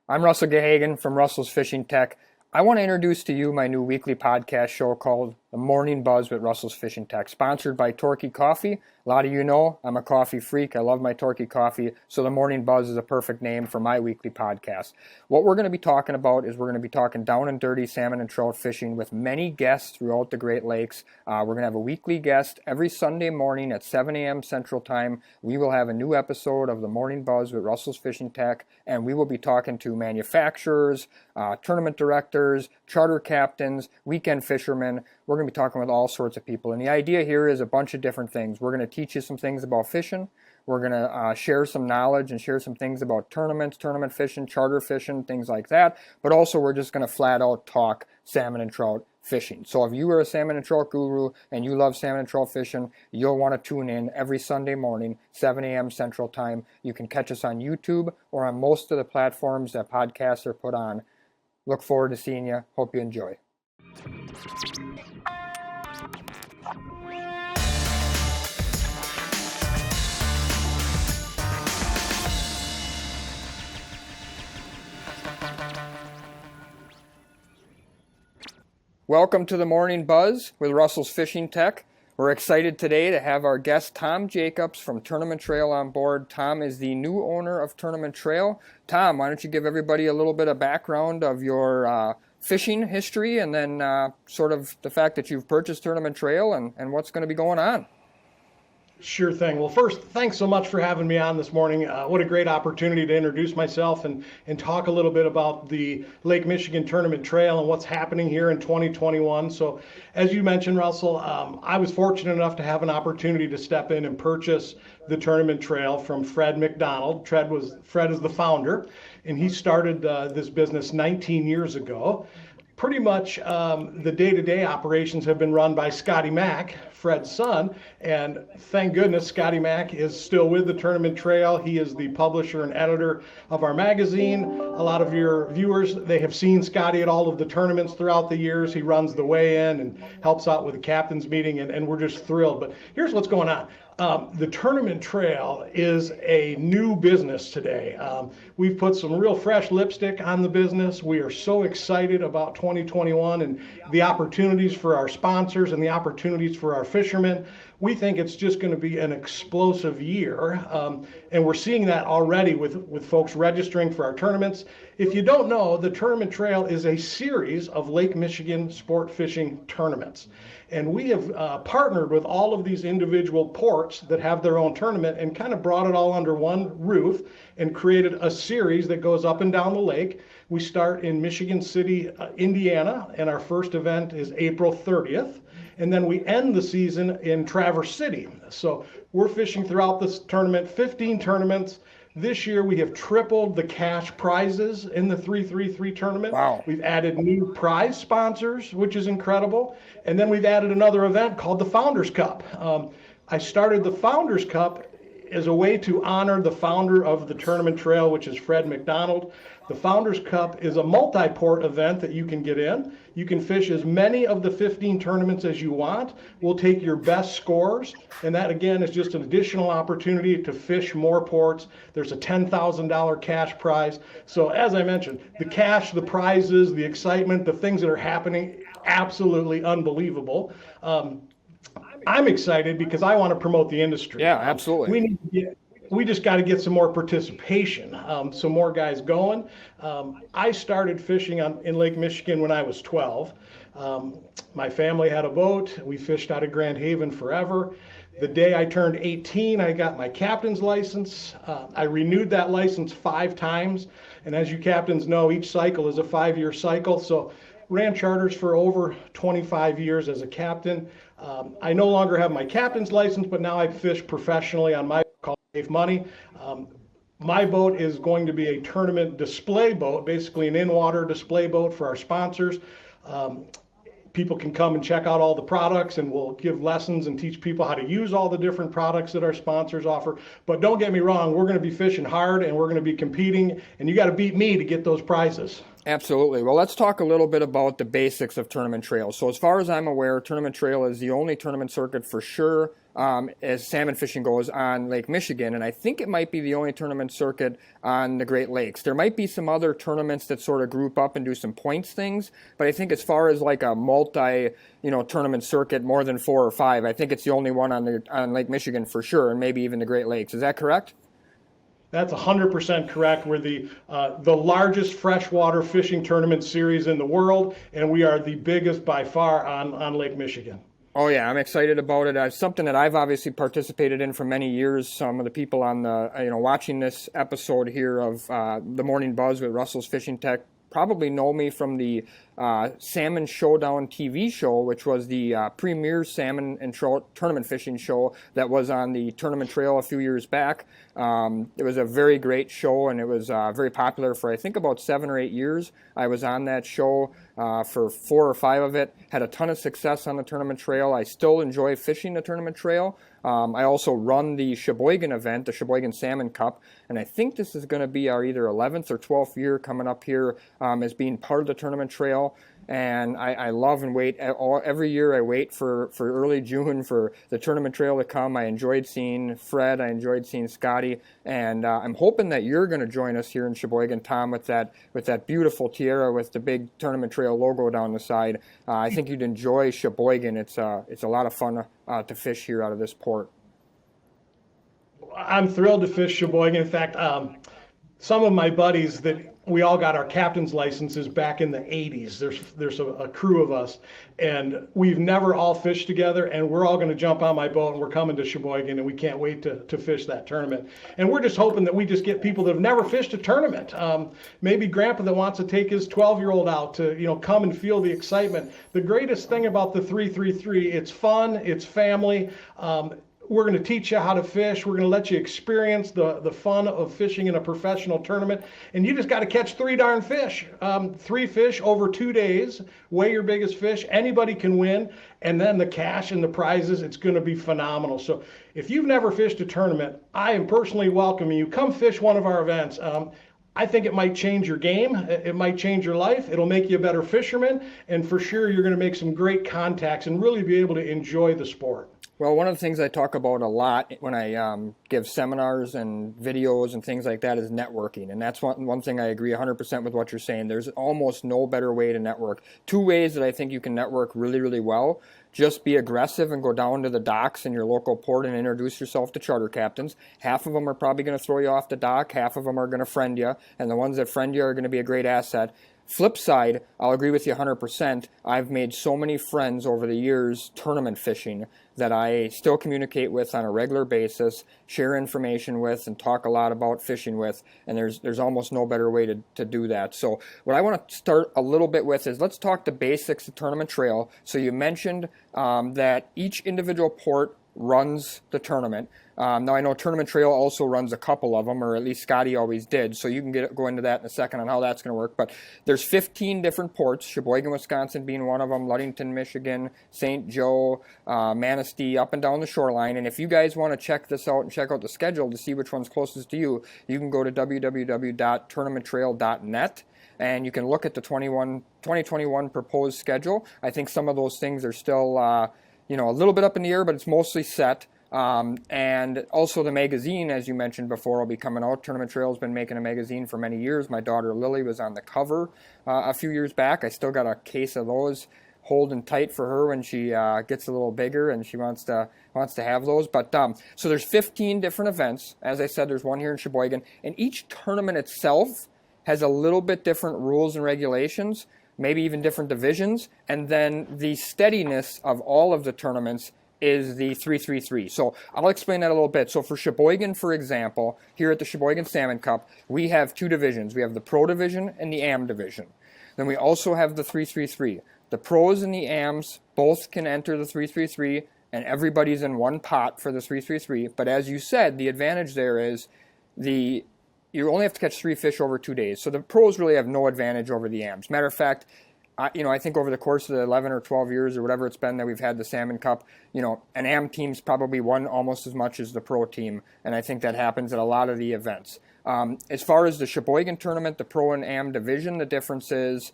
I'm Russell Gahagan from Russell's Fishing Tech. I want to introduce to you my new weekly podcast show called The Morning Buzz with Russell's Fishing Tech, sponsored by Torquay Coffee. A lot of you know I'm a coffee freak. I love my Torquay coffee, so The Morning Buzz is a perfect name for my weekly podcast. What we're going to be talking about is we're going to be talking down and dirty salmon and trout fishing with many guests throughout the Great Lakes. We're going to have a weekly guest every Sunday morning at 7 a.m. Central Time. We will have a new episode of The Morning Buzz with Russell's Fishing Tech, and we will be talking to manufacturers, tournament directors, charter captains, weekend fishermen. We're going to be talking with all sorts of people. And the idea here is a bunch of different things. We're going to teach you some things about fishing. We're going to share some knowledge and share some things about tournaments, tournament fishing, charter fishing, things like that. But also we're just going to flat out talk salmon and trout fishing. So if you are a salmon and trout guru and you love salmon and trout fishing, you'll want to tune in every Sunday morning, 7 a.m. Central Time. You can catch us on YouTube or on most of the platforms that podcasts are put on. Look forward to seeing you. Hope you enjoy. Welcome to the Morning Buzz with Russell's Fishing Tech. We're excited today to have our guest Tom Jacobs from Tournament Trail on board. Tom is the new owner of Tournament Trail. Tom, why don't you give everybody a little bit of background of your fishing history and then sort of the fact that you've purchased Tournament Trail and what's going to be going on. Sure thing. Well, first, thanks so much for having me on this morning. What a great opportunity to introduce myself and talk a little bit about the Lake Michigan Tournament Trail and what's happening here in 2021. So, as you mentioned, Russell, I was fortunate enough to have an opportunity to step in and purchase the Tournament Trail from Fred McDonald. Fred is the founder, and he started this business 19 years ago. Pretty much the day-to-day operations have been run by Scotty Mack, Fred's son, and thank goodness Scotty Mack is still with the Tournament Trail. He is the publisher and editor of our magazine. A lot of your viewers, they have seen Scotty at all of the tournaments throughout the years. He runs the weigh-in and helps out with the captain's meeting, and we're just thrilled. But here's what's going on. The Tournament Trail is a new business today. We've put some real fresh lipstick on the business. We are so excited about 2021 and the opportunities for our sponsors and the opportunities for our fishermen. We think it's just going to be an explosive year, and we're seeing that already with folks registering for our tournaments. If you don't know, the Tournament Trail is a series of Lake Michigan sport fishing tournaments. And we have partnered with all of these individual ports that have their own tournament and kind of brought it all under one roof and created a series that goes up and down the lake. We start in Michigan City, Indiana, and our first event is April 30th. And then we end the season in Traverse City. So we're fishing throughout this tournament, 15 tournaments. This year we have tripled the cash prizes in the 333 tournament. Wow. We've added new prize sponsors, which is incredible. And then we've added another event called the Founders Cup. I started the Founders Cup as a way to honor the founder of the Tournament Trail, which is Fred McDonald. The Founders Cup is a multi-port event that you can get in. You can fish as many of the 15 tournaments as you want. We'll take your best scores, and that again is just an additional opportunity to fish more ports. There's a $10,000 cash prize. So as I mentioned, the cash, the prizes, the excitement, the things that are happening, absolutely unbelievable. I'm excited because I want to promote the industry. Yeah, absolutely. We just got to get some more participation, some more guys going. I started fishing in Lake Michigan when I was 12. My family had a boat. We fished out of Grand Haven forever. The day I turned 18, I got my captain's license. I renewed that license 5 times. And as you captains know, each cycle is a 5-year cycle. So ran charters for over 25 years as a captain. I no longer have my captain's license, but now I fish professionally on my called Safe Money. My boat is going to be a tournament display boat, basically an in-water display boat for our sponsors. People can come and check out all the products, and we'll give lessons and teach people how to use all the different products that our sponsors offer. But don't get me wrong, we're going to be fishing hard and we're going to be competing, and you got to beat me to get those prizes. Absolutely. Well, let's talk a little bit about the basics of tournament trail. So, as far as I'm aware, tournament trail is the only tournament circuit for sure, as salmon fishing goes, on Lake Michigan, and I think it might be the only tournament circuit on the Great Lakes. There might be some other tournaments that sort of group up and do some points things, but I think as far as like a multi, tournament circuit, more than 4 or 5, I think it's the only one on Lake Michigan for sure, and maybe even the Great Lakes. Is that correct? That's 100% correct. We're the largest freshwater fishing tournament series in the world, and we are the biggest by far on Lake Michigan. Oh yeah, I'm excited about it. It's something that I've obviously participated in for many years. Some of the people on the watching this episode here of the Morning Buzz with Russell's Fishing Tech probably know me from the Salmon Showdown TV show, which was the premier salmon and tournament fishing show that was on the tournament trail a few years back. It was a very great show, and it was very popular for I think about 7 or 8 years. I was on that show for 4 or 5 of it. Had a ton of success on the tournament trail. I still enjoy fishing the tournament trail. I also run the Sheboygan event, the Sheboygan Salmon Cup, and I think this is going to be our either 11th or 12th year coming up here as being part of the tournament trail. And I love and wait every year. I wait for early June for the tournament trail to come. I enjoyed seeing Fred. I enjoyed seeing Scotty, and I'm hoping that you're going to join us here in Sheboygan, Tom, with that beautiful tiara with the big tournament trail logo down the side. I think you'd enjoy Sheboygan. It's a lot of fun to fish here out of this port. I'm thrilled to fish Sheboygan. In fact, some of my buddies that we all got our captain's licenses back in the 80s. There's a crew of us, and we've never all fished together, and we're all going to jump on my boat, and we're coming to Sheboygan, and we can't wait to fish that tournament. And we're just hoping that we just get people that have never fished a tournament. Maybe grandpa that wants to take his 12-year-old out to come and feel the excitement. The greatest thing about the 333, it's fun, it's family. We're going to teach you how to fish. We're going to let you experience the fun of fishing in a professional tournament. And you just got to catch 3 darn fish. 3 fish over 2 days. Weigh your biggest fish. Anybody can win. And then the cash and the prizes, it's going to be phenomenal. So if you've never fished a tournament, I am personally welcoming you. Come fish one of our events. I think it might change your game. It might change your life. It'll make you a better fisherman. And for sure, you're going to make some great contacts and really be able to enjoy the sport. Well, one of the things I talk about a lot when I give seminars and videos and things like that is networking. And that's one thing I agree 100% with what you're saying. There's almost no better way to network. 2 ways that I think you can network really, really well. Just be aggressive and go down to the docks in your local port and introduce yourself to charter captains. Half of them are probably going to throw you off the dock. Half of them are going to friend you. And the ones that friend you are going to be a great asset. Flip side, I'll agree with you 100%. I've made so many friends over the years tournament fishing that I still communicate with on a regular basis, share information with, and talk a lot about fishing with, and there's almost no better way to do that. So what I want to start a little bit with is let's talk the basics of tournament trail. So you mentioned that each individual port runs the tournament. Now I know Tournament Trail also runs a couple of them, or at least Scotty always did, so you can go into that in a second on how that's going to work. But there's 15 different ports, Sheboygan, Wisconsin being one of them, Ludington, Michigan, St. Joe, Manistee, up and down the shoreline. And if you guys want to check this out and check out the schedule to see which one's closest to you, you can go to www.tournamenttrail.net. And you can look at the 2021 proposed schedule. I think some of those things are still a little bit up in the air, but it's mostly set. And also the magazine, as you mentioned before, will be coming out. Tournament Trail's been making a magazine for many years. My daughter Lily was on the cover a few years back. I still got a case of those holding tight for her when she gets a little bigger and she wants to have those. But so there's 15 different events. As I said, there's one here in Sheboygan, and each tournament itself has a little bit different rules and regulations, maybe even different divisions, and then the steadiness of all of the tournaments is the 333. So I'll explain that a little bit. So for Sheboygan, for example, here at the Sheboygan Salmon Cup, we have 2 divisions. We have the Pro Division and the Am Division. Then we also have the 333. The pros and the AMs both can enter the 333, and everybody's in one pot for the 333. But as you said, the advantage there is you only have to catch 3 fish over 2 days. So the pros really have no advantage over the AMs. Matter of fact, I think over the course of the 11 or 12 years or whatever it's been that we've had the Salmon Cup, an AM team's probably won almost as much as the pro team, and I think that happens at a lot of the events. As far as the Sheboygan tournament, the Pro and Am division, the difference is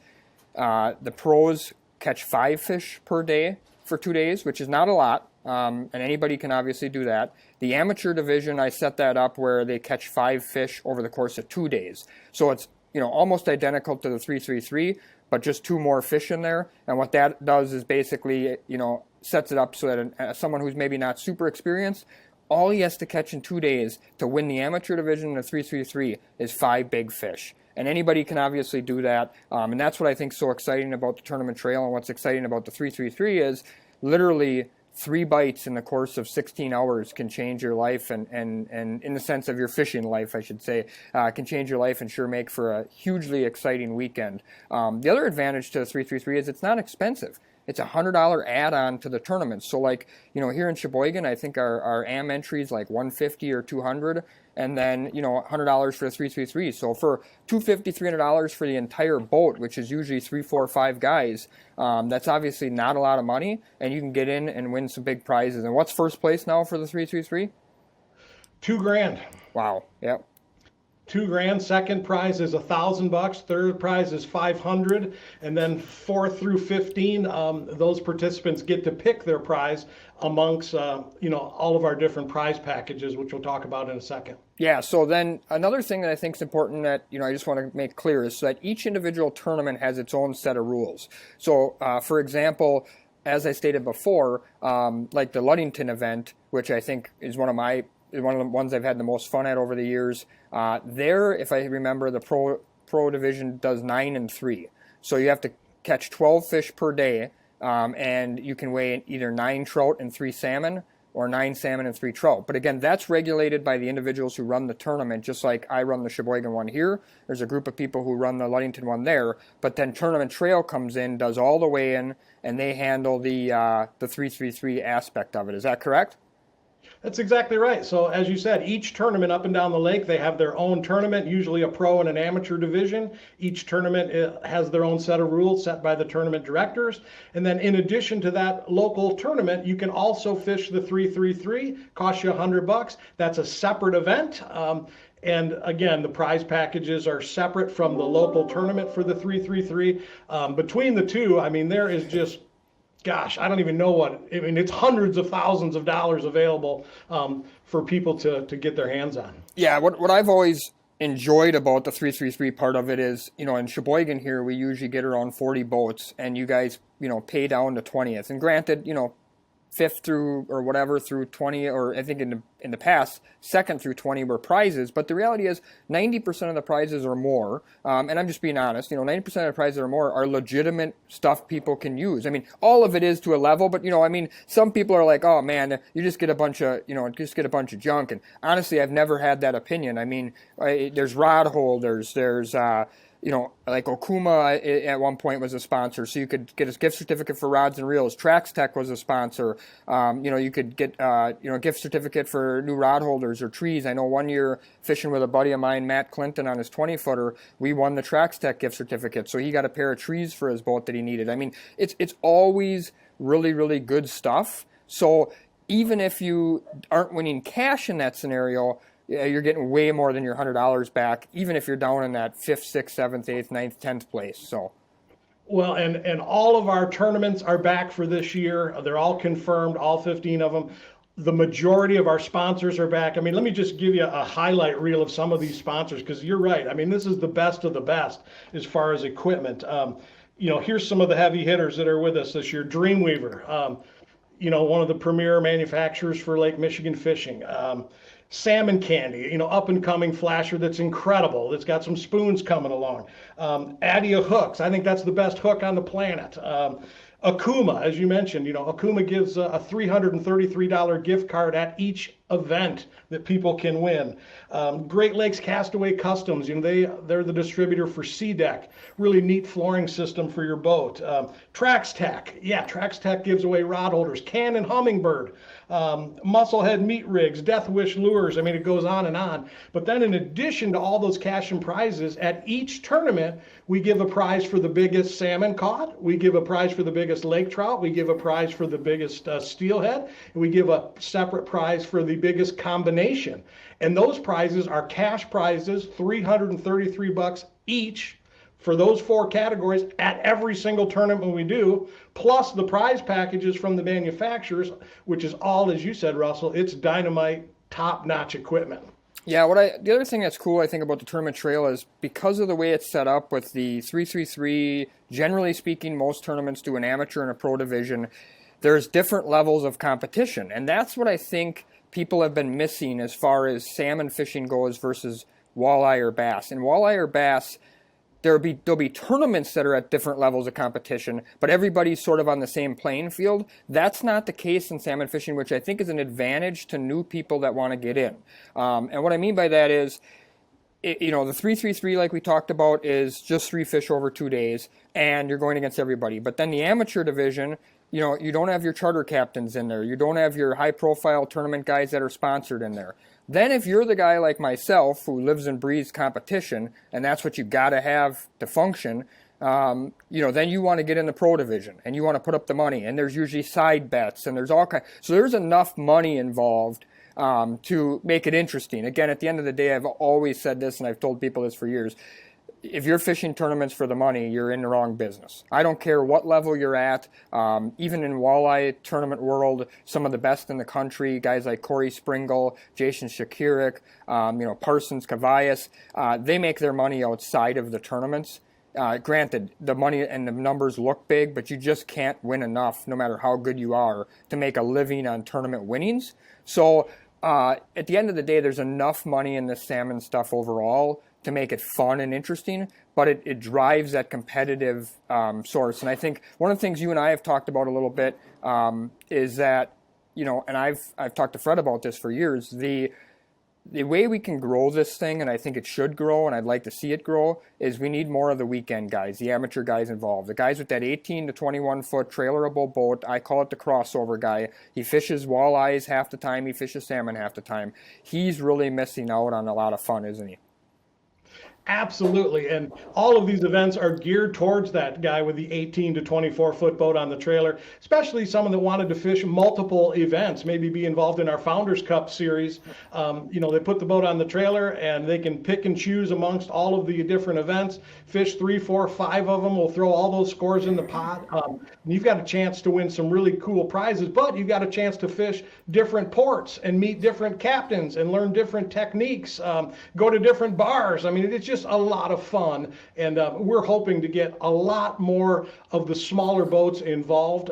the pros catch 5 fish per day for 2 days, which is not a lot, and anybody can obviously do that. The amateur division, I set that up where they catch 5 fish over the course of 2 days. So it's almost identical to the 333, but just 2 more fish in there. And what that does is basically, sets it up so that someone who's maybe not super experienced, all he has to catch in 2 days to win the amateur division in the 333 is 5 big fish. And anybody can obviously do that. And that's what I think is so exciting about the tournament trail. And what's exciting about the 333 is literally 3 bites in the course of 16 hours can change your life, and in the sense of your fishing life, I should say, can change your life and sure make for a hugely exciting weekend. The other advantage to the 333 is it's not expensive. It's a $100 add-on to the tournament. So here in Sheboygan, I think our AM entry is like $150 or $200, and then, $100 for the 333. So for $250, $300 for the entire boat, which is usually 3, 4, 5 guys, that's obviously not a lot of money, and you can get in and win some big prizes. And what's first place now for the 333? $2,000. Wow. Yep. $2,000. Second prize is $1,000. Third prize is $500, and then 4 through 15, those participants get to pick their prize amongst all of our different prize packages, which we'll talk about in a second. Yeah. So then another thing that I think is important that I just want to make clear is that each individual tournament has its own set of rules. So for example, as I stated before, like the Ludington event, which I think is one of the ones I've had the most fun at over the years. There, if I remember, the pro division does 9 and 3. So you have to catch 12 fish per day, and you can weigh either 9 trout and 3 salmon, or 9 salmon and 3 trout. But again, that's regulated by the individuals who run the tournament, just like I run the Sheboygan one here. There's a group of people who run the Ludington one there, but then Tournament Trail comes in, does all the weigh-in, and they handle the 333 aspect of it. Is that correct? That's exactly right. So as you said, each tournament up and down the lake, they have their own tournament, usually a pro and an amateur division. Each tournament has their own set of rules set by the tournament directors. And then in addition to that local tournament, you can also fish the 333, costs you $100. That's a separate event. And again, the prize packages are separate from the local tournament for the 333. Between the two, there is just, gosh, I don't even know it's hundreds of thousands of dollars available for people to get their hands on. Yeah, what I've always enjoyed about the 333 part of it is, in Sheboygan here, we usually get around 40 boats, and you guys, pay down to 20th. And granted, 5th through or whatever through 20, or I think in the past, 2nd through 20 were prizes. But the reality is 90% of the prizes or more, and I'm just being honest, 90% of the prizes or more are legitimate stuff people can use. All of it is to a level, but some people are like, oh man, you just get a bunch of, junk. And honestly, I've never had that opinion. There's rod holders, there's like Okuma at one point was a sponsor, so you could get a gift certificate for rods and reels. Trax Tech was a sponsor. You could get a gift certificate for new rod holders or trees. I know one year fishing with a buddy of mine, Matt Clinton, on his 20-footer, we won the Trax Tech gift certificate, so he got a pair of trees for his boat that he needed. It's always really, really good stuff. So even if you aren't winning cash in that scenario, you're getting way more than your $100 back, even if you're down in that 5th, 6th, 7th, 8th, 9th, 10th place. So, well, and all of our tournaments are back for this year. They're all confirmed, all 15 of them. The majority of our sponsors are back. Let me just give you a highlight reel of some of these sponsors, because you're right. This is the best of the best as far as equipment. Here's some of the heavy hitters that are with us this year. Dreamweaver, one of the premier manufacturers for Lake Michigan fishing. Salmon Candy, up and coming flasher that's incredible. It's got some spoons coming along. Adia Hooks, I think that's the best hook on the planet. Okuma, as you mentioned, Okuma gives a $333 gift card at each event that people can win. Great Lakes Castaway Customs, they're the distributor for SeaDeck, really neat flooring system for your boat. Trax Tech, Trax Tech gives away rod holders. Cannon Hummingbird, Musclehead Meat Rigs, Death Wish Lures, it goes on and on. But then in addition to all those cash and prizes, at each tournament, we give a prize for the biggest salmon caught, we give a prize for the biggest lake trout, we give a prize for the biggest steelhead, and we give a separate prize for the biggest combination. And those prizes are cash prizes, $333 each for those 4 categories at every single tournament we do, plus the prize packages from the manufacturers, which is all, as you said, Russell, it's dynamite, top-notch equipment. Yeah, the other thing that's cool, I think, about the tournament trail is because of the way it's set up with the 333, generally speaking, most tournaments do an amateur and a pro division. There's different levels of competition, and that's what I think people have been missing as far as salmon fishing goes versus walleye or bass. In walleye or bass, there'll be tournaments that are at different levels of competition, but everybody's sort of on the same playing field. That's not the case in salmon fishing, which I think is an advantage to new people that want to get in. And what I mean by that is, the 333, like we talked about, is just 3 fish over 2 days, and you're going against everybody. But then the amateur division, you don't have your charter captains in there. You don't have your high-profile tournament guys that are sponsored in there. Then if you're the guy like myself who lives and breathes competition, and that's what you got to have to function, then you want to get in the pro division, and you want to put up the money. And there's usually side bets, and there's all kinds. So there's enough money involved to make it interesting. Again, at the end of the day, I've always said this, and I've told people this for years. If you're fishing tournaments for the money, you're in the wrong business. I don't care what level you're at. Even in walleye tournament world, some of the best in the country, guys like Corey Springle, Jason Shakirik, Parsons Cavaius, they make their money outside of the tournaments. Granted, the money and the numbers look big, but you just can't win enough, no matter how good you are, to make a living on tournament winnings. So at the end of the day, there's enough money in this salmon stuff overall to make it fun and interesting, but it drives that competitive source. And I think one of the things you and I have talked about a little bit is that, and I've talked to Fred about this for years, the way we can grow this thing, and I think it should grow, and I'd like to see it grow, is we need more of the weekend guys, the amateur guys involved. The guys with that 18 to 21 foot trailerable boat, I call it the crossover guy. He fishes walleyes half the time, he fishes salmon half the time. He's really missing out on a lot of fun, isn't he? Absolutely. And all of these events are geared towards that guy with the 18 to 24 foot boat on the trailer, especially someone that wanted to fish multiple events, maybe be involved in our Founders Cup series. They put the boat on the trailer and they can pick and choose amongst all of the different events, fish 3, 4, 5 of them. We'll throw all those scores in the pot. And you've got a chance to win some really cool prizes, but you've got a chance to fish different ports and meet different captains and learn different techniques, go to different bars. I mean, it's just a lot of fun, and we're hoping to get a lot more of the smaller boats involved.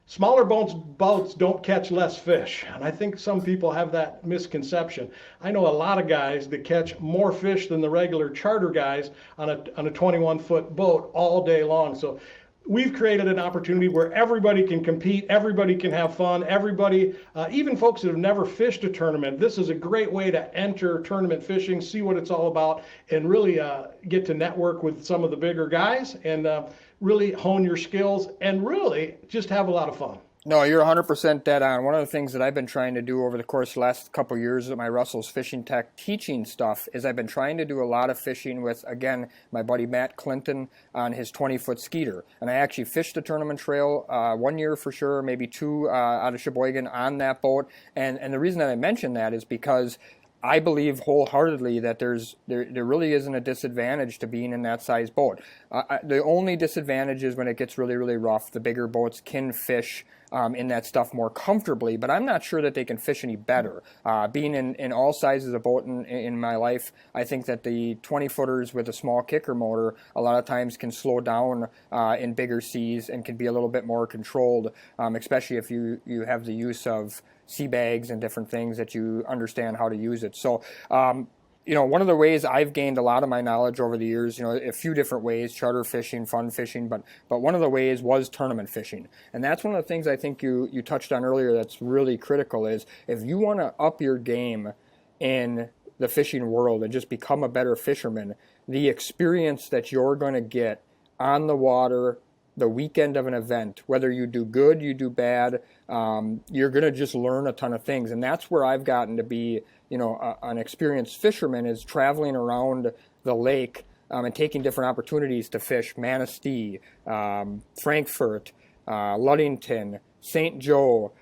Smaller boats don't catch less fish, and I think some people have that misconception. I know a lot of guys that catch more fish than the regular charter guys on a 21-foot boat all day long. So we've created an opportunity where everybody can compete, everybody can have fun, everybody, even folks that have never fished a tournament, this is a great way to enter tournament fishing, see what it's all about, and really get to network with some of the bigger guys and really hone your skills and really just have a lot of fun. No, you're 100% dead on. One of the things that I've been trying to do over the course of the last couple of years of my Russell's Fishing Tech teaching stuff is I've been trying to do a lot of fishing with, again, my buddy Matt Clinton on his 20-foot Skeeter. And I actually fished the tournament trail 1 year for sure, maybe 2 out of Sheboygan on that boat. And the reason that I mention that is because I believe wholeheartedly that there really isn't a disadvantage to being in that size boat. The only disadvantage is when it gets really, really rough. The bigger boats can fish in that stuff more comfortably, but I'm not sure that they can fish any better. Being in all sizes of boat in my life, I think that the 20-footers with a small kicker motor a lot of times can slow down in bigger seas and can be a little bit more controlled, especially if you have the use of sea bags and different things that you understand how to use it. So, one of the ways I've gained a lot of my knowledge over the years, a few different ways, charter fishing, fun fishing, but one of the ways was tournament fishing. And that's one of the things I think you touched on earlier that's really critical is if you want to up your game in the fishing world and just become a better fisherman, the experience that you're going to get on the water the weekend of an event, whether you do good, you do bad, you're going to just learn a ton of things. And that's where I've gotten to be, an experienced fisherman is traveling around the lake and taking different opportunities to fish Manistee, Frankfurt, Ludington, St. Joe,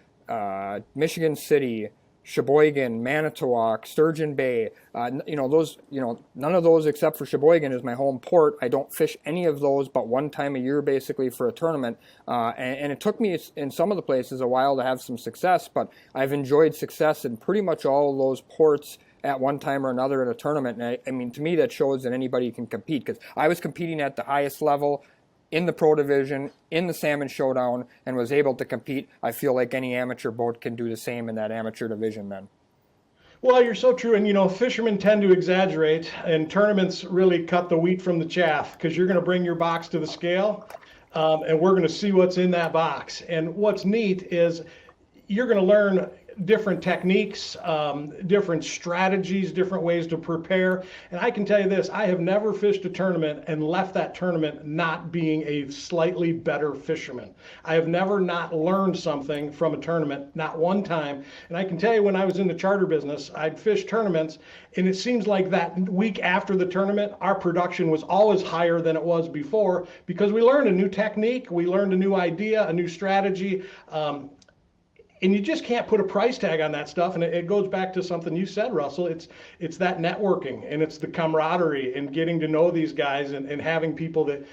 Michigan City, Sheboygan, Manitowoc, Sturgeon Bay. None of those except for Sheboygan is my home port. I don't fish any of those but one time a year basically for a tournament. And it took me in some of the places a while to have some success, but I've enjoyed success in pretty much all of those ports at one time or another at a tournament. And I mean, to me, that shows that anybody can compete, because I was competing at the highest level in the pro division, in the Salmon Showdown, and was able to compete. I feel like any amateur boat can do the same in that amateur division then. Well, you're so true. And, fishermen tend to exaggerate, and tournaments really cut the wheat from the chaff, because you're going to bring your box to the scale, and we're going to see what's in that box. And what's neat is you're going to learn different techniques, different strategies, different ways to prepare. And I can tell you this, I have never fished a tournament and left that tournament not being a slightly better fisherman. I have never not learned something from a tournament, not one time. And I can tell you, when I was in the charter business, I'd fish tournaments, and it seems like that week after the tournament, our production was always higher than it was before, because we learned a new technique, we learned a new idea, a new strategy. And you just can't put a price tag on that stuff. And it goes back to something you said, Russell. It's that networking, and it's the camaraderie, and getting to know these guys, and having people that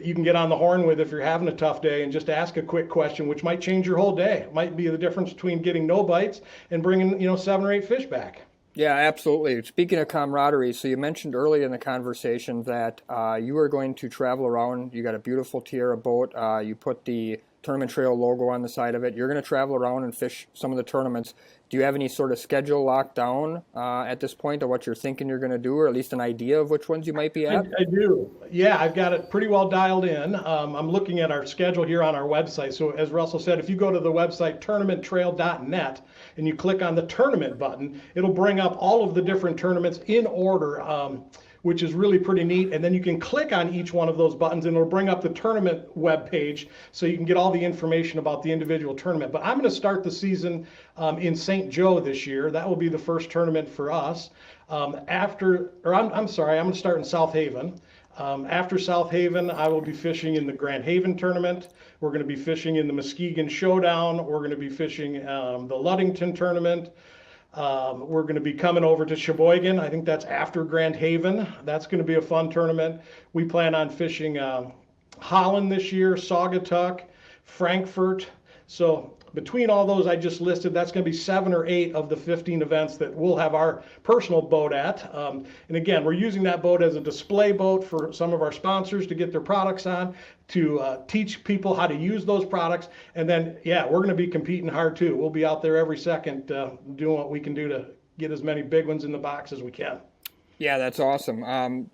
you can get on the horn with if you're having a tough day, and just ask a quick question, which might change your whole day. It might be the difference between getting no bites and bringing 7 or 8 fish back. Yeah, absolutely. Speaking of camaraderie, so you mentioned early in the conversation that you are going to travel around. You got a beautiful Tierra boat. You put the Tournament Trail logo on the side of it. You're going to travel around and fish some of the tournaments. Do you have any sort of schedule locked down at this point of what you're thinking you're going to do, or at least an idea of which ones you might be at? I do. Yeah, I've got it pretty well dialed in. I'm looking at our schedule here on our website. So as Russell said, if you go to the website tournamenttrail.net and you click on the tournament button, it'll bring up all of the different tournaments in order, which is really pretty neat. And then you can click on each one of those buttons, and it'll bring up the tournament web page, so you can get all the information about the individual tournament. But I'm going to start the season in St. Joe this year. That will be the first tournament for us. I'm going to start in South Haven. After South Haven, I will be fishing in the Grand Haven tournament. We're going to be fishing in the Muskegon Showdown. We're going to be fishing the Ludington tournament. We're going to be coming over to Sheboygan. I think that's after Grand Haven. That's going to be a fun tournament. We plan on fishing Holland this year, Saugatuck, Frankfurt. So between all those I just listed, that's going to be 7 or 8 of the 15 events that we'll have our personal boat at. And again, we're using that boat as a display boat for some of our sponsors to get their products on, to teach people how to use those products. And then, yeah, we're going to be competing hard too. We'll be out there every second doing what we can do to get as many big ones in the box as we can. Yeah, that's awesome.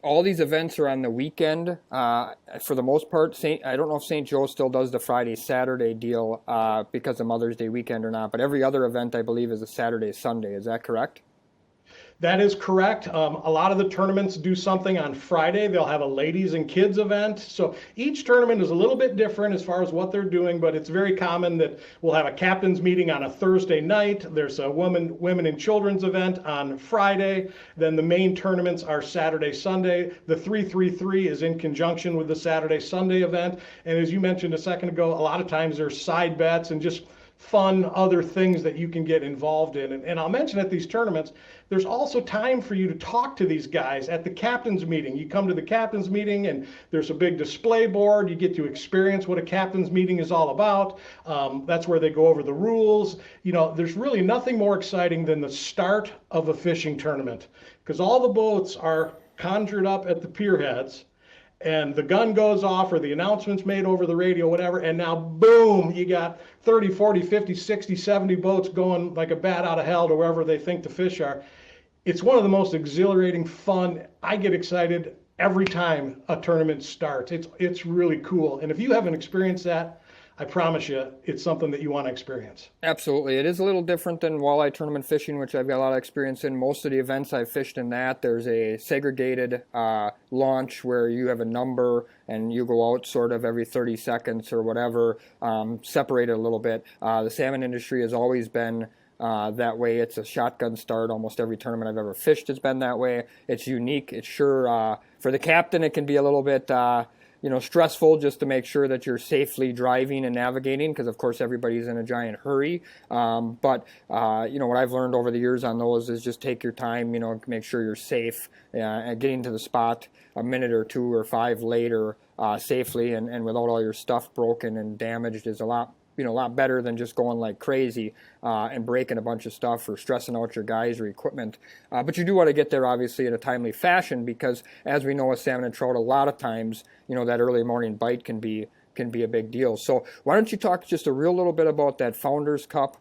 All these events are on the weekend. For the most part, I don't know if St. Joe still does the Friday-Saturday deal because of Mother's Day weekend or not, but every other event, I believe, is a Saturday-Sunday. Is that correct? That is correct. A lot of the tournaments do something on Friday. They'll have a ladies and kids event. So each tournament is a little bit different as far as what they're doing, but it's very common that we'll have a captain's meeting on a Thursday night. There's a women and children's event on Friday. Then the main tournaments are Saturday, Sunday. The 3-3-3 is in conjunction with the Saturday, Sunday event. And as you mentioned a second ago, a lot of times there's side bets and just fun other things that you can get involved in. And I'll mention at these tournaments, there's also time for you to talk to these guys at the captain's meeting. You come to the captain's meeting and there's a big display board. You get to experience what a captain's meeting is all about. That's where they go over the rules. There's really nothing more exciting than the start of a fishing tournament, because all the boats are conjured up at the pier heads, and the gun goes off or the announcement's made over the radio, whatever, and now boom, you got 30, 40, 50, 60, 70 boats going like a bat out of hell to wherever they think the fish are. It's one of the most exhilarating, fun. I get excited every time a tournament starts. It's really cool. And if you haven't experienced that, I promise you, it's something that you want to experience. Absolutely. It is a little different than walleye tournament fishing, which I've got a lot of experience in. Most of the events I've fished in that, there's a segregated launch where you have a number and you go out sort of every 30 seconds or whatever, separated a little bit. The salmon industry has always been that way. It's a shotgun start. Almost every tournament I've ever fished has been that way. It's unique. It's sure, for the captain, it can be a little bit stressful just to make sure that you're safely driving and navigating, because of course everybody's in a giant hurry. But what I've learned over the years on those is just take your time, make sure you're safe, and getting to the spot a minute or two or five later safely and without all your stuff broken and damaged is a lot better than just going like crazy and breaking a bunch of stuff or stressing out your guys or equipment. But you do want to get there, obviously, in a timely fashion, because as we know with salmon and trout, a lot of times, that early morning bite can be a big deal. So why don't you talk just a real little bit about that Founders Cup,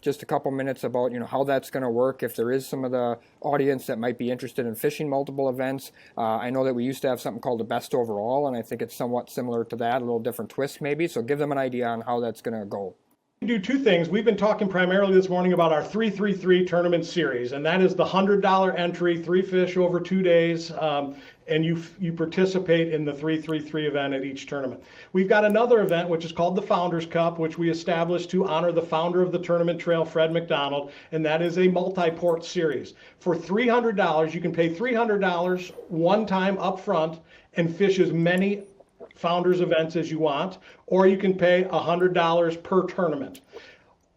just a couple minutes about how that's going to work, if there is some of the audience that might be interested in fishing multiple events. I know that we used to have something called the Best Overall, and I think it's somewhat similar to that, a little different twist maybe. So give them an idea on how that's going to go. We do two things. We've been talking primarily this morning about our 333 tournament series, and that is the $100 entry, 3 fish over 2 days, and you participate in the 333 event at each tournament. We've got another event which is called the Founders Cup, which we established to honor the founder of the tournament trail, Fred McDonald, and that is a multi-port series. For $300, you can pay $300 one time up front and fish as many Founders events as you want, or you can pay $100 per tournament.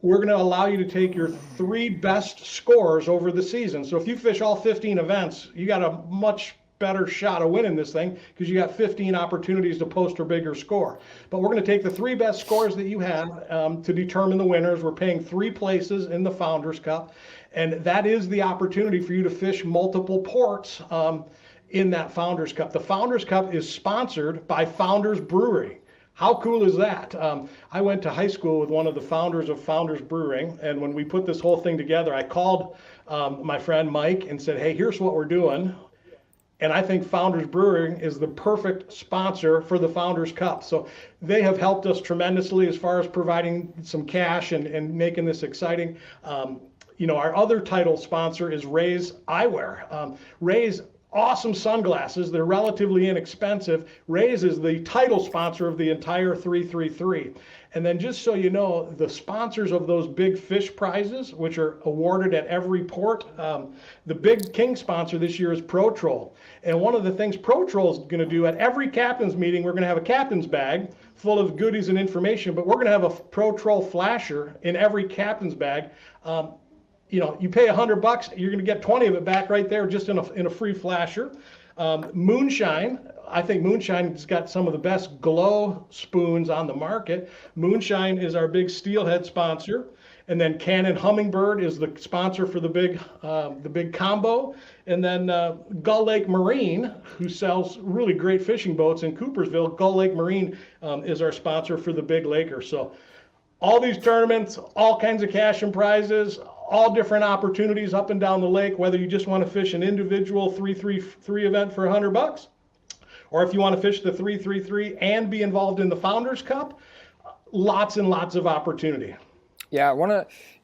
We're going to allow you to take your 3 best scores over the season. So if you fish all 15 events, you got a much better shot of winning this thing because you got 15 opportunities to post a bigger score. But we're going to take the 3 best scores that you have to determine the winners. We're paying 3 places in the Founders Cup, and that is the opportunity for you to fish multiple ports in that Founders Cup. The Founders Cup is sponsored by Founders Brewery. How cool is that? I went to high school with one of the founders of Founders Brewing, and when we put this whole thing together, I called my friend Mike and said, hey, here's what we're doing. And I think Founders Brewing is the perfect sponsor for the Founders Cup. So they have helped us tremendously as far as providing some cash and making this exciting. Our other title sponsor is Ray's Eyewear. Ray's awesome sunglasses. They're relatively inexpensive. Ray's is the title sponsor of the entire 333. And then just so you know, the sponsors of those big fish prizes, which are awarded at every port, the big king sponsor this year is Pro Troll. And one of the things Pro Troll is going to do at every captain's meeting, we're going to have a captain's bag full of goodies and information, but we're going to have a Pro Troll flasher in every captain's bag. You pay $100, you're going to get 20 of it back right there just in a free flasher. Moonshine, I think Moonshine's got some of the best glow spoons on the market. Moonshine is our big steelhead sponsor. And then Cannon Hummingbird is the sponsor for the big combo. And then Gull Lake Marine, who sells really great fishing boats in Coopersville, Gull Lake Marine is our sponsor for the big Laker. So all these tournaments, all kinds of cash and prizes, all different opportunities up and down the lake, whether you just want to fish an individual 333 event for $100, or if you want to fish the 333 and be involved in the Founders Cup, lots and lots of opportunity. Yeah,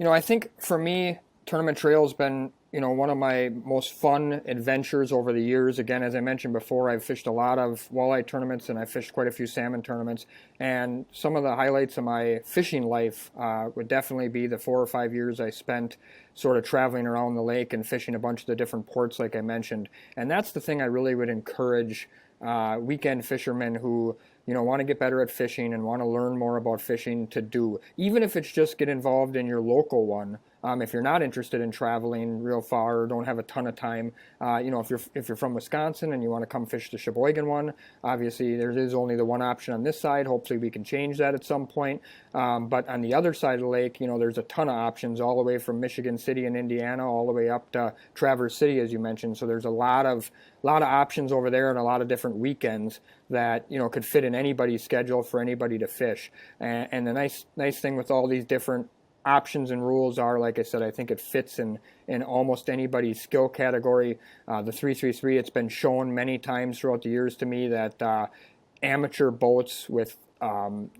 I think for me, tournament trail has been, one of my most fun adventures over the years. Again, as I mentioned before, I've fished a lot of walleye tournaments and I fished quite a few salmon tournaments. And some of the highlights of my fishing life would definitely be the 4 or 5 years I spent sort of traveling around the lake and fishing a bunch of the different ports like I mentioned. And that's the thing I really would encourage weekend fishermen who want to get better at fishing and want to learn more about fishing to do. Even if it's just get involved in your local one. If you're not interested in traveling real far or don't have a ton of time, if you're from Wisconsin and you want to come fish the Sheboygan one, obviously there is only the one option on this side. Hopefully we can change that at some point. But on the other side of the lake, there's a ton of options all the way from Michigan City in Indiana all the way up to Traverse City, as you mentioned. So there's a lot of options over there and a lot of different weekends that could fit in anybody's schedule for anybody to fish. And the nice thing with all these different options and rules are, like I said, I think it fits in almost anybody's skill category. The 333, it's been shown many times throughout the years to me that amateur boats with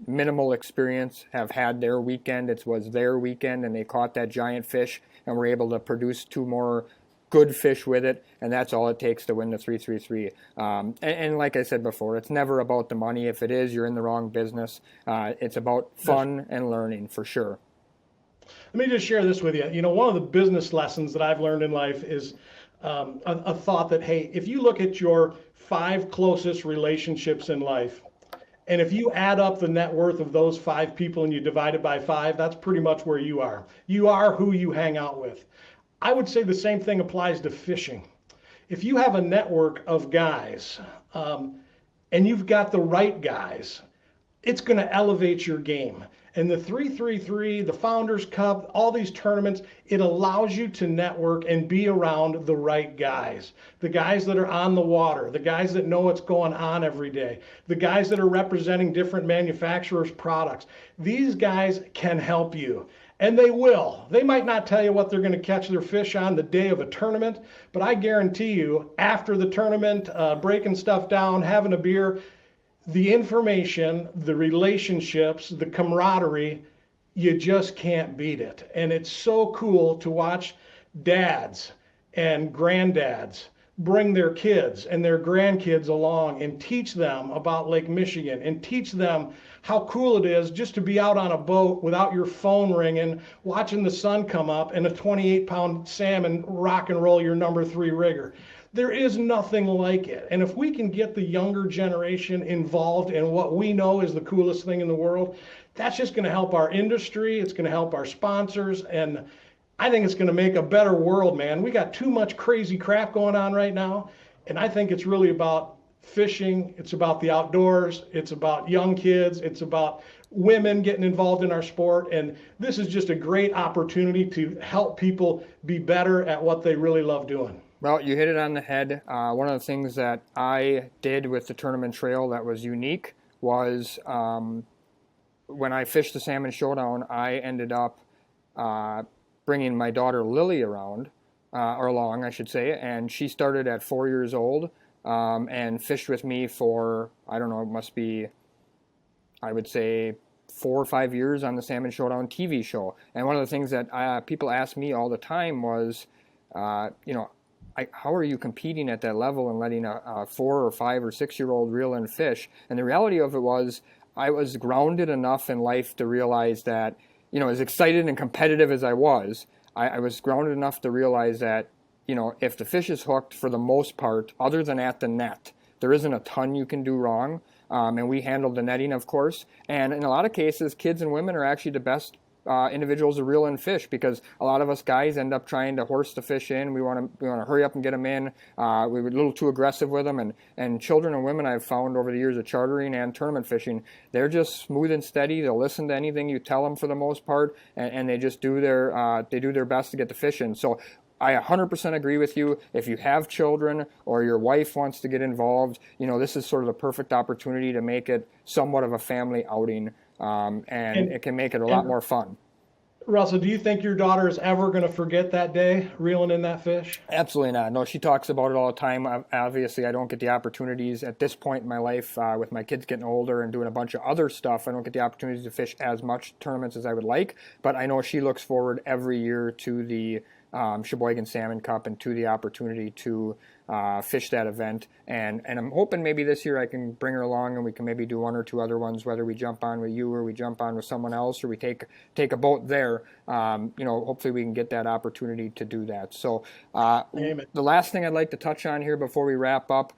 minimal experience have had their weekend. It was their weekend and they caught that giant fish and were able to produce 2 more good fish with it, and that's all it takes to win the 333. And like I said before, it's never about the money. If it is, you're in the wrong business. It's about fun and learning for sure. Let me just share this with you. One of the business lessons that I've learned in life is a thought that, hey, if you look at your 5 closest relationships in life, and if you add up the net worth of those 5 people and you divide it by 5, that's pretty much where you are. You are who you hang out with. I would say the same thing applies to fishing. If you have a network of guys and you've got the right guys, it's going to elevate your game. And the 333, the Founders Cup, all these tournaments, it allows you to network and be around the right guys. The guys that are on the water, the guys that know what's going on every day, the guys that are representing different manufacturers' products. These guys can help you. And they will. They might not tell you what they're going to catch their fish on the day of a tournament, but I guarantee you, after the tournament, breaking stuff down, having a beer, the information, the relationships, the camaraderie, you just can't beat it. And it's so cool to watch dads and granddads bring their kids and their grandkids along and teach them about Lake Michigan and teach them how cool it is just to be out on a boat without your phone ringing, watching the sun come up and a 28-pound salmon rock and roll your number 3 rigger. There is nothing like it. And if we can get the younger generation involved in what we know is the coolest thing in the world, that's just going to help our industry. It's going to help our sponsors. And I think it's going to make a better world, man. We got too much crazy crap going on right now. And I think it's really about fishing. It's about the outdoors. It's about young kids. It's about women getting involved in our sport. And this is just a great opportunity to help people be better at what they really love doing. Well, you hit it on the head. One of the things that I did with the tournament trail that was unique was when I fished the Salmon Showdown, I ended up bringing my daughter Lily around, or along, I should say, and she started at 4 years old and fished with me for, I don't know, it must be, I would say, 4 or 5 years on the Salmon Showdown TV show. And one of the things that people ask me all the time was, how are you competing at that level and letting a 4 or 5 or 6-year-old reel in fish? And the reality of it was I was grounded enough in life to realize that, as excited and competitive as I was grounded enough to realize that, if the fish is hooked, for the most part, other than at the net, there isn't a ton you can do wrong. And we handled the netting, of course. And in a lot of cases, kids and women are actually the best individuals to reel in fish, because a lot of us guys end up trying to horse the fish in. We want to hurry up and get them in. We were a little too aggressive with them, and children and women I've found over the years of chartering and tournament fishing, they're just smooth and steady. They'll listen to anything you tell them for the most part, and they just do their best to get the fish in. So I 100% agree with you. If you have children or your wife wants to get involved, this is sort of the perfect opportunity to make it somewhat of a family outing. And it can make it a lot more fun. Russell, do you think your daughter is ever going to forget that day reeling in that fish? Absolutely not. No, she talks about it all the time. Obviously, I don't get the opportunities at this point in my life with my kids getting older and doing a bunch of other stuff. I don't get the opportunities to fish as much tournaments as I would like, but I know she looks forward every year to the Sheboygan Salmon Cup and to the opportunity to fish that event. And I'm hoping maybe this year I can bring her along and we can maybe do 1 or 2 other ones, whether we jump on with you or we jump on with someone else or we take a boat there. Hopefully we can get that opportunity to do that. So the last thing I'd like to touch on here before we wrap up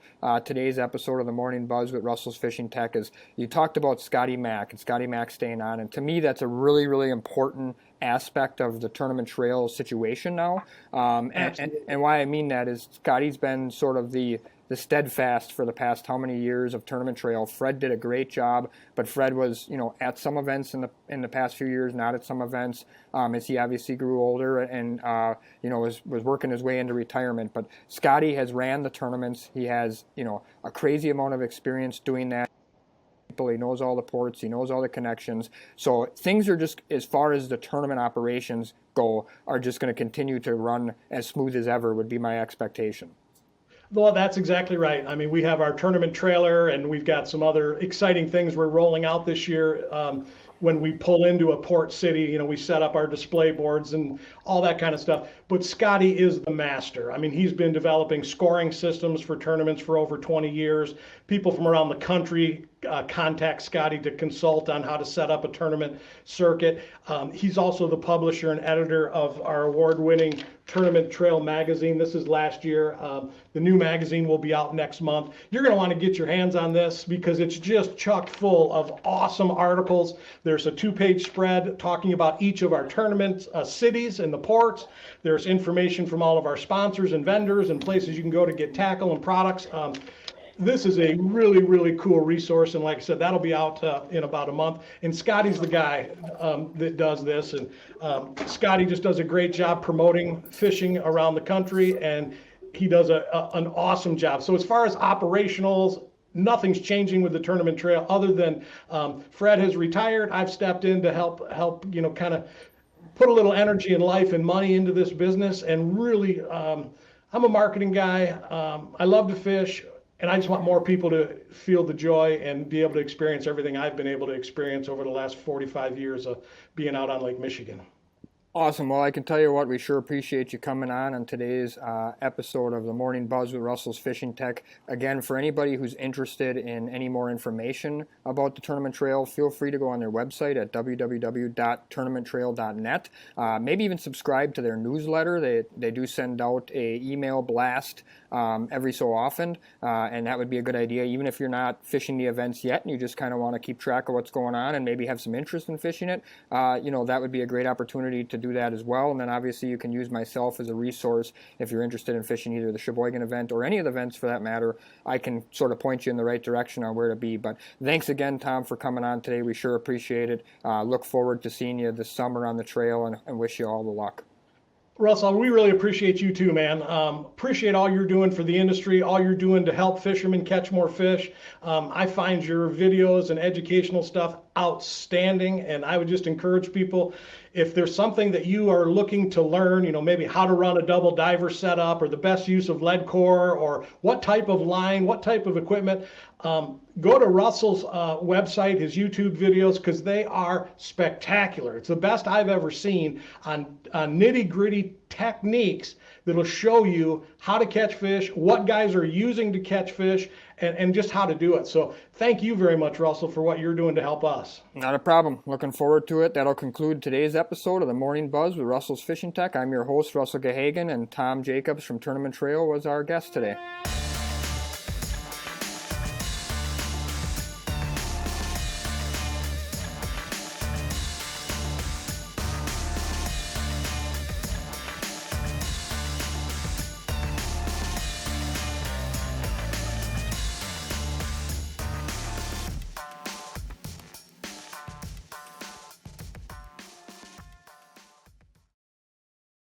today's episode of the Morning Buzz with Russell's Fishing Tech is you talked about Scotty Mack and Scotty Mack staying on. And to me, that's a really, really important aspect of the tournament trail situation now. And why I mean that is Scotty's been sort of the steadfast for the past how many years of tournament trail. Fred did a great job, but Fred was, at some events in the past few years, not at some events, as he obviously grew older and, was working his way into retirement. But Scotty has ran the tournaments. He has, a crazy amount of experience doing that. He knows all the ports, he knows all the connections. So things are just, as far as the tournament operations go, are just going to continue to run as smooth as ever would be my expectation. Well, that's exactly right. I mean, we have our tournament trailer and we've got some other exciting things we're rolling out this year. When we pull into a port city, we set up our display boards and all that kind of stuff. But Scotty is the master. I mean, he's been developing scoring systems for tournaments for over 20 years. People from around the country contact Scotty to consult on how to set up a tournament circuit. He's also the publisher and editor of our award-winning Tournament Trail magazine. This is last year. The new magazine will be out next month. You're going to want to get your hands on this because it's just chock full of awesome articles. There's a 2-page spread talking about each of our tournament cities and the ports. There's information from all of our sponsors and vendors and places you can go to get tackle and products. This is a really, really cool resource, and like I said, that'll be out in about a month. And Scotty's the guy that does this, and Scotty just does a great job promoting fishing around the country, and he does an awesome job. So as far as operationals, nothing's changing with the Tournament Trail other than Fred has retired. I've stepped in to help kind of put a little energy and life and money into this business, and really, I'm a marketing guy. I love to fish. And I just want more people to feel the joy and be able to experience everything I've been able to experience over the last 45 years of being out on Lake Michigan. Awesome. Well, I can tell you what, we sure appreciate you coming on today's episode of the Morning Buzz with Russell's Fishing Tech. Again, for anybody who's interested in any more information about the Tournament Trail, feel free to go on their website at www.tournamenttrail.net. Maybe even subscribe to their newsletter. They do send out a email blast every so often, and that would be a good idea. Even if you're not fishing the events yet and you just kind of want to keep track of what's going on and maybe have some interest in fishing it, that would be a great opportunity to do that as well. And then obviously you can use myself as a resource if you're interested in fishing either the Sheboygan event or any of the events for that matter. I can sort of point you in the right direction on where to be. But thanks again, Tom, for coming on today. We sure appreciate it. Look forward to seeing you this summer on the trail, and wish you all the luck. Russell, we really appreciate you too, man. Appreciate all you're doing for the industry, all you're doing to help fishermen catch more fish. I find your videos and educational stuff outstanding, and I would just encourage people, if there's something that you are looking to learn, maybe how to run a double diver setup or the best use of lead core or what type of line, what type of equipment, go to Russell's website, his YouTube videos, because they are spectacular. It's the best I've ever seen on nitty-gritty techniques that'll show you how to catch fish, what guys are using to catch fish, and just how to do it. So thank you very much, Russell, for what you're doing to help us. Not a problem. Looking forward to it. That'll conclude today's episode of the Morning Buzz with Russell's Fishing Tech. I'm your host, Russell Gahagan, and Tom Jacobs from Tournament Trail was our guest today.